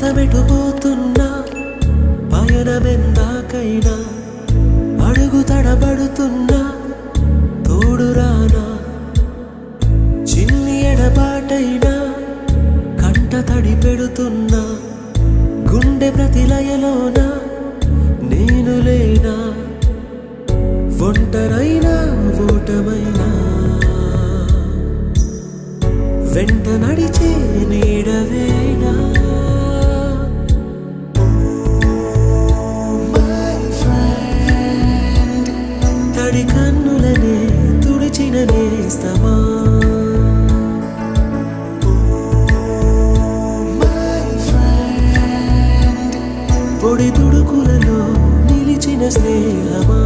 పదమెటుపోతున్నా పయనమెందాకైనా అడుగు తడబడుతున్నా తోడురానా చిన్ని ఎడబాటైనా కంట తడి పెడుతున్నా గుండె ప్రతిలయలోన నేను లేనా ఒంటరైనా ఓటమైనా వెంట నడిచే నీడవేనా తడి కన్నులనే తుడిచిన నేస్తమా పొడి తుడుకులలో నిలిచిన స్నేహమా